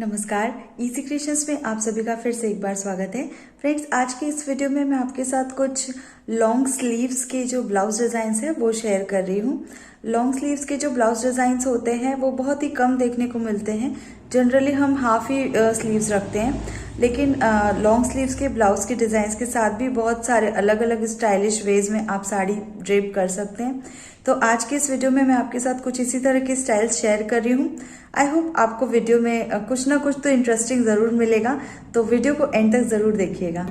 नमस्कार, easy creations में आप सभी का फिर से एक बार स्वागत है। फ्रेंड्स, आज के इस वीडियो में मैं आपके साथ कुछ लॉन्ग स्लीव्स के जो ब्लाउज डिजाइन्स हैं वो शेयर कर रही हूँ। लॉन्ग स्लीव्स के जो ब्लाउज डिजाइन्स होते हैं वो बहुत ही कम देखने को मिलते हैं। जनरली हम हाफ ही स्लीव्स रखते हैं, लेकिन लॉन्ग स्लीव्स के ब्लाउज के डिजाइन्स के साथ भी बहुत सारे अलग अलग स्टाइलिश वेज में आप साड़ी ड्रेप कर सकते हैं। तो आज के इस वीडियो में मैं आपके साथ कुछ इसी तरह के स्टाइल्स शेयर कर रही हूँ। आई होप आपको वीडियो में कुछ ना कुछ तो इंटरेस्टिंग जरूर मिलेगा, तो वीडियो को एंड तक जरूर देखिएगा।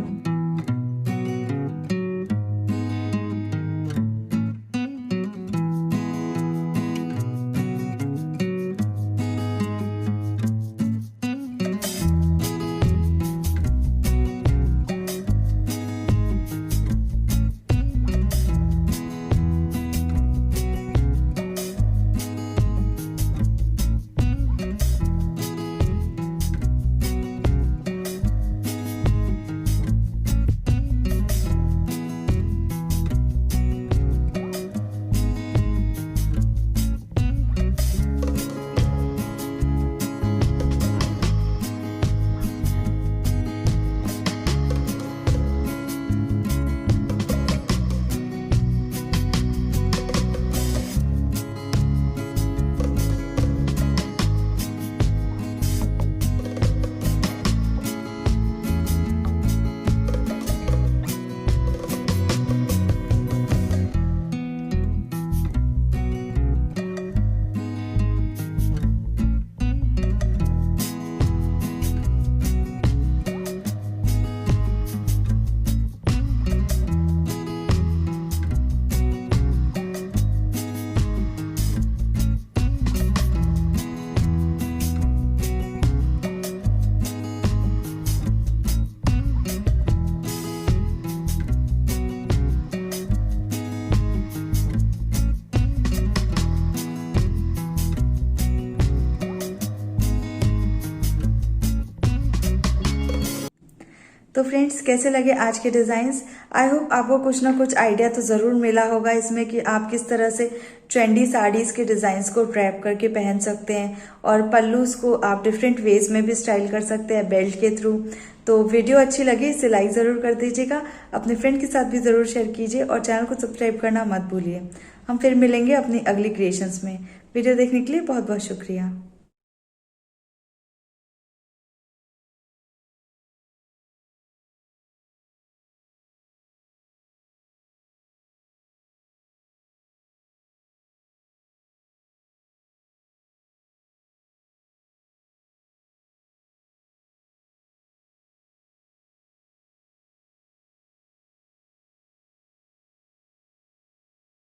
तो फ्रेंड्स, कैसे लगे आज के डिजाइन्स? आई होप आपको कुछ ना कुछ आइडिया तो जरूर मिला होगा इसमें कि आप किस तरह से ट्रेंडी साड़ीज के डिजाइन्स को ड्रैप करके पहन सकते हैं, और पल्लूस को आप डिफरेंट वेज में भी स्टाइल कर सकते हैं बेल्ट के थ्रू। तो वीडियो अच्छी लगी इसे लाइक जरूर कर दीजिएगा, अपने फ्रेंड के साथ भी जरूर शेयर कीजिए और चैनल को सब्सक्राइब करना मत भूलिए। हम फिर मिलेंगे अपनी अगली क्रिएशंस में। वीडियो देखने के लिए बहुत बहुत शुक्रिया।